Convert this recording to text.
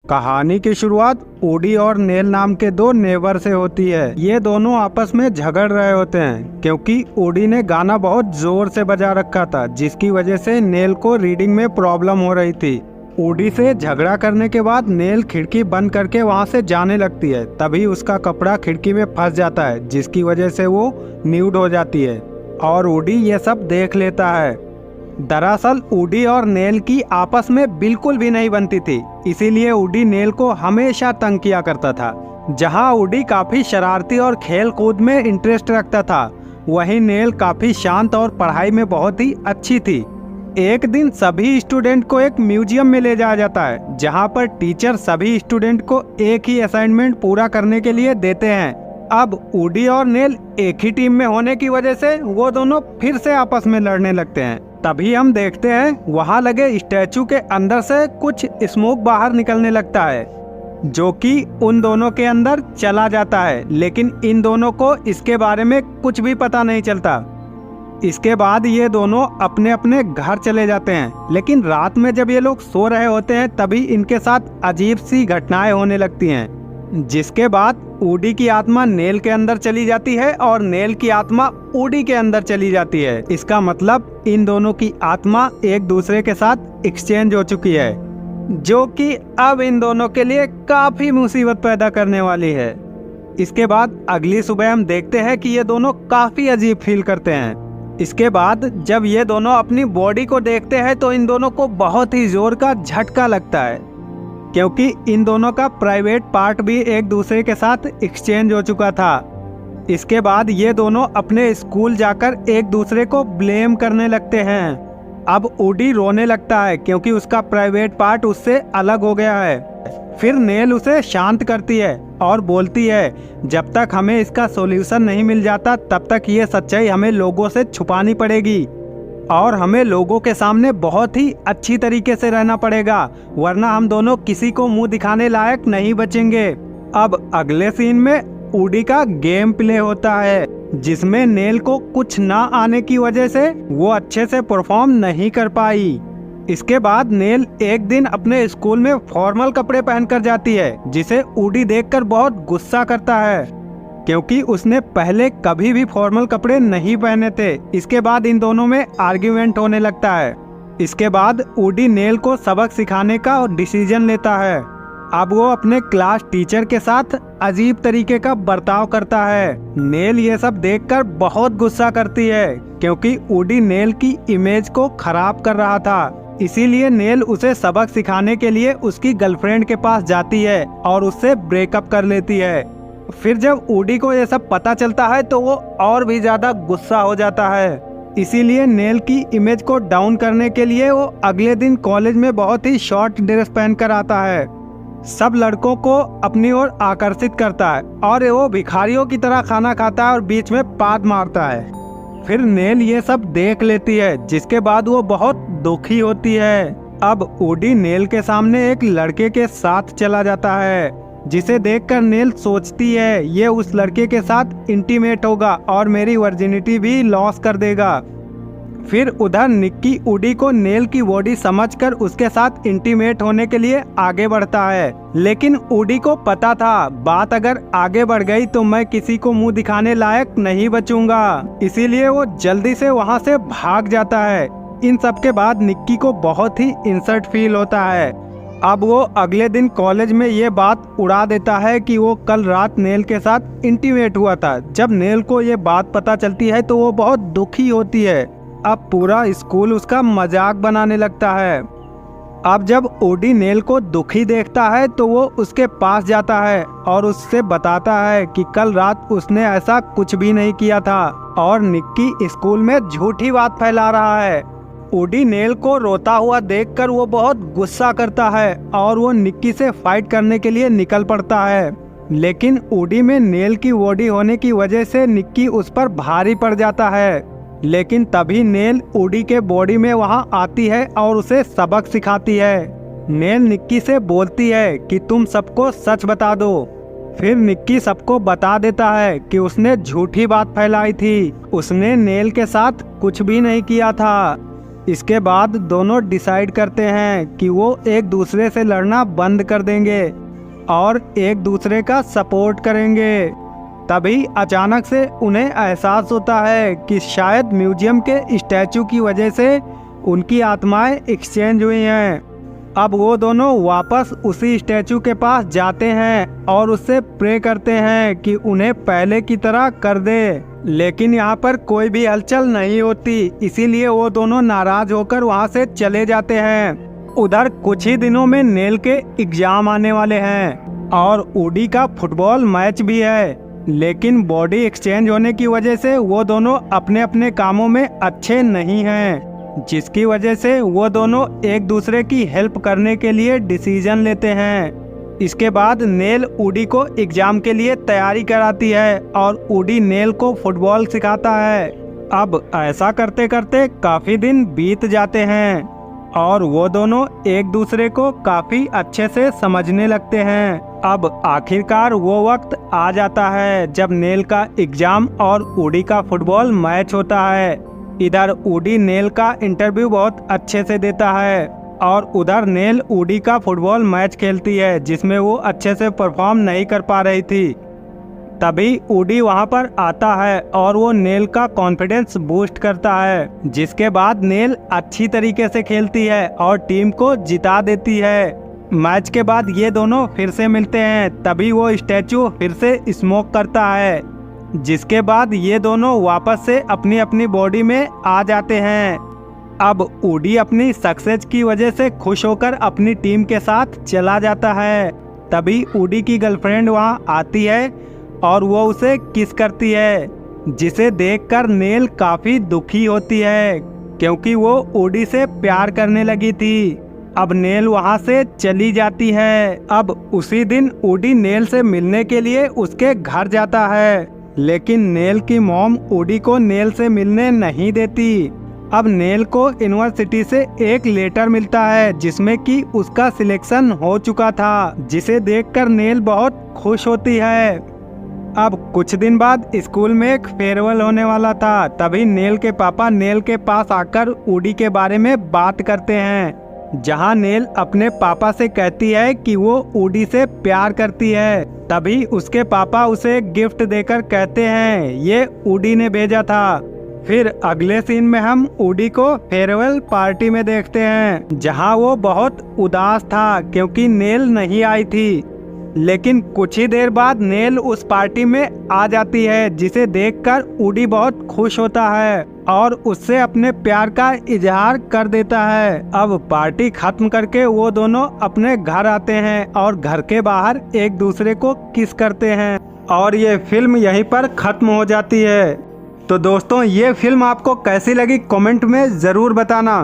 कहानी की शुरुआत ऊडी और नेल नाम के दो नेबर से होती है। ये दोनों आपस में झगड़ रहे होते हैं क्योंकि ऊडी ने गाना बहुत जोर से बजा रखा था, जिसकी वजह से नेल को रीडिंग में प्रॉब्लम हो रही थी। ऊडी से झगड़ा करने के बाद नेल खिड़की बंद करके वहां से जाने लगती है। तभी उसका कपड़ा खिड़की में फंस जाता है, जिसकी वजह से वो न्यूड हो जाती है और ऊडी ये सब देख लेता है। दरअसल ऊडी और नेल की आपस में बिल्कुल भी नहीं बनती थी, इसीलिए ऊडी नेल को हमेशा तंग किया करता था। जहां ऊडी काफी शरारती और खेल कूद में इंटरेस्ट रखता था, वहीं नेल काफी शांत और पढ़ाई में बहुत ही अच्छी थी। एक दिन सभी स्टूडेंट को एक म्यूजियम में ले जाया जाता है, जहां पर टीचर सभी स्टूडेंट को एक ही असाइनमेंट पूरा करने के लिए देते हैं। अब ऊडी और नेल एक ही टीम में होने की वजह से वो दोनों फिर से आपस में लड़ने लगते हैं। तभी हम देखते हैं वहां लगे स्टैचू के अंदर से कुछ स्मोक बाहर निकलने लगता है, जो कि उन दोनों के अंदर चला जाता है, लेकिन इन दोनों को इसके बारे में कुछ भी पता नहीं चलता। इसके बाद ये दोनों अपने अपने घर चले जाते हैं, लेकिन रात में जब ये लोग सो रहे होते हैं तभी इनके साथ अजीब सी घटनाएं होने लगती हैं, जिसके बाद ऊडी की आत्मा नेल के अंदर चली जाती है और नेल की आत्मा ऊडी के अंदर चली जाती है। इसका मतलब इन दोनों की आत्मा एक दूसरे के साथ एक्सचेंज हो चुकी है, जो कि अब इन दोनों के लिए काफी मुसीबत पैदा करने वाली है। इसके बाद अगली सुबह हम देखते हैं कि ये दोनों काफी अजीब फील करते हैं। इसके बाद जब ये दोनों अपनी बॉडी को देखते हैं तो इन दोनों को बहुत ही जोर का झटका लगता है, क्योंकि इन दोनों का प्राइवेट पार्ट भी एक दूसरे के साथ एक्सचेंज हो चुका था। इसके बाद ये दोनों अपने स्कूल जाकर एक दूसरे को ब्लेम करने लगते हैं। अब ऊडी रोने लगता है क्योंकि उसका प्राइवेट पार्ट उससे अलग हो गया है। फिर नेल उसे शांत करती है और बोलती है, जब तक हमें इसका सॉल्यूशन नहीं मिल जाता तब तक ये सच्चाई हमें लोगों से छुपानी पड़ेगी और हमें लोगों के सामने बहुत ही अच्छी तरीके से रहना पड़ेगा, वरना हम दोनों किसी को मुंह दिखाने लायक नहीं बचेंगे। अब अगले सीन में ऊडी का गेम प्ले होता है, जिसमें नेल को कुछ ना आने की वजह से वो अच्छे से परफॉर्म नहीं कर पाई। इसके बाद नेल एक दिन अपने स्कूल में फॉर्मल कपड़े पहनकर जाती है, जिसे ऊडी देखकर बहुत गुस्सा करता है, क्योंकि उसने पहले कभी भी फॉर्मल कपड़े नहीं पहने थे। इसके बाद इन दोनों में आर्ग्यूमेंट होने लगता है। इसके बाद ऊडी नेल को सबक सिखाने का डिसीजन लेता है। अब वो अपने क्लास टीचर के साथ अजीब तरीके का बर्ताव करता है। नेल ये सब देखकर बहुत गुस्सा करती है, क्योंकि ऊडी नेल की इमेज को खराब कर रहा था। इसीलिए नेल उसे सबक सिखाने के लिए उसकी गर्लफ्रेंड के पास जाती है और उससे ब्रेकअप कर लेती है। फिर जब ऊडी को ये सब पता चलता है तो वो और भी ज्यादा गुस्सा हो जाता है। इसीलिए नेल की इमेज को डाउन करने के लिए वो अगले दिन कॉलेज में बहुत ही शॉर्ट ड्रेस पहनकर आता है। सब लड़कों को अपनी ओर आकर्षित करता है और वो भिखारियों की तरह खाना खाता है और बीच में पाद मारता है। फिर नेल ये सब देख लेती है, जिसके बाद वो बहुत दुखी होती है। अब ऊडी नेल के सामने एक लड़के के साथ चला जाता है, जिसे देखकर नेल सोचती है ये उस लड़के के साथ इंटीमेट होगा और मेरी वर्जिनिटी भी लॉस कर देगा। फिर उधर निक्की ऊडी को नेल की बॉडी समझकर उसके साथ इंटीमेट होने के लिए आगे बढ़ता है, लेकिन ऊडी को पता था बात अगर आगे बढ़ गई तो मैं किसी को मुंह दिखाने लायक नहीं बचूंगा। इसीलिए वो जल्दी से वहां से भाग जाता है। इन सब के बाद निक्की को बहुत ही इंसल्ट फील होता है। अब वो अगले दिन कॉलेज में ये बात उड़ा देता है कि वो कल रात नेल के साथ इंटीमेट हुआ था। जब नेल को ये बात पता चलती है तो वो बहुत दुखी होती है। अब पूरा स्कूल उसका मजाक बनाने लगता है। अब जब ऊडी नेल को दुखी देखता है तो वो उसके पास जाता है और उससे बताता है कि कल रात उसने ऐसा कुछ भी नहीं किया था और निक्की स्कूल में झूठी बात फैला रहा है। ऊडी नेल को रोता हुआ देखकर वो बहुत गुस्सा करता है और वो निक्की से फाइट करने के लिए निकल पड़ता है, लेकिन ऊडी में नेल की बॉडी होने की वजह से निक्की उस पर भारी पड़ जाता है। लेकिन तभी नेल ऊडी के बॉडी में वहां आती है और उसे सबक सिखाती है। नेल निक्की से बोलती है कि तुम सबको सच बता दो। फिर निक्की सबको बता देता है कि उसने झूठी बात फैलाई थी, उसने नेल के साथ कुछ भी नहीं किया था। इसके बाद दोनों डिसाइड करते हैं कि वो एक दूसरे से लड़ना बंद कर देंगे और एक दूसरे का सपोर्ट करेंगे। तभी अचानक से उन्हें एहसास होता है कि शायद म्यूजियम के स्टैचू की वजह से उनकी आत्माएं एक्सचेंज हुई हैं। अब वो दोनों वापस उसी स्टैचू के पास जाते हैं और उससे प्रे करते हैं कि उन्हें पहले की तरह कर दे, लेकिन यहाँ पर कोई भी हलचल नहीं होती। इसीलिए वो दोनों नाराज होकर वहाँ से चले जाते हैं। उधर कुछ ही दिनों में नेल के एग्जाम आने वाले हैं और ऊडी का फुटबॉल मैच भी है, लेकिन बॉडी एक्सचेंज होने की वजह से वो दोनों अपने अपने कामों में अच्छे नहीं हैं, जिसकी वजह से वो दोनों एक दूसरे की हेल्प करने के लिए डिसीजन लेते हैं। इसके बाद नेल ऊडी को एग्जाम के लिए तैयारी कराती है और ऊडी नेल को फुटबॉल सिखाता है। अब ऐसा करते करते काफी दिन बीत जाते हैं और वो दोनों एक दूसरे को काफी अच्छे से समझने लगते हैं। अब आखिरकार वो वक्त आ जाता है जब नेल का एग्जाम और ऊडी का फुटबॉल मैच होता है। इधर ऊडी नेल का इंटरव्यू बहुत अच्छे से देता है और उधर नेल ऊडी का फुटबॉल मैच खेलती है, जिसमें वो अच्छे से परफॉर्म नहीं कर पा रही थी। तभी ऊडी वहां पर आता है और वो नेल का कॉन्फिडेंस बूस्ट करता है, जिसके बाद नेल अच्छी तरीके से खेलती है और टीम को जिता देती है। मैच के बाद ये दोनों फिर से मिलते हैं। तभी वो स्टैचू फिर से स्मोक करता है, जिसके बाद ये दोनों वापस से अपनी अपनी बॉडी में आ जाते हैं। अब ऊडी अपनी सक्सेस की वजह से खुश होकर अपनी टीम के साथ चला जाता है। तभी ऊडी की गर्लफ्रेंड वहां आती है और वो उसे किस करती है, जिसे देखकर नेल काफी दुखी होती है क्योंकि वो ऊडी से प्यार करने लगी थी। अब नेल वहां से चली जाती है। अब उसी दिन ऊडी नेल से मिलने के लिए उसके घर जाता है, लेकिन नेल की मॉम ऊडी को नेल से मिलने नहीं देती। अब नेल को यूनिवर्सिटी से एक लेटर मिलता है जिसमें कि उसका सिलेक्शन हो चुका था, जिसे देखकर नेल बहुत खुश होती है। अब कुछ दिन बाद स्कूल में एक फेयरवेल होने वाला था। तभी नेल के पापा नेल के पास आकर ऊडी के बारे में बात करते हैं, जहां नेल अपने पापा से कहती है कि वो ऊडी से प्यार करती है। तभी उसके पापा उसे गिफ्ट देकर कहते हैं ये ऊडी ने भेजा था। फिर अगले सीन में हम ऊडी को फेयरवेल पार्टी में देखते हैं, जहां वो बहुत उदास था क्योंकि नेल नहीं आई थी। लेकिन कुछ ही देर बाद नेल उस पार्टी में आ जाती है, जिसे देखकर ऊडी बहुत खुश होता है और उससे अपने प्यार का इजहार कर देता है। अब पार्टी खत्म करके वो दोनों अपने घर आते हैं और घर के बाहर एक दूसरे को किस करते हैं और ये फिल्म यहीं पर खत्म हो जाती है। तो दोस्तों ये फिल्म आपको कैसी लगी कमेंट में ज़रूर बताना।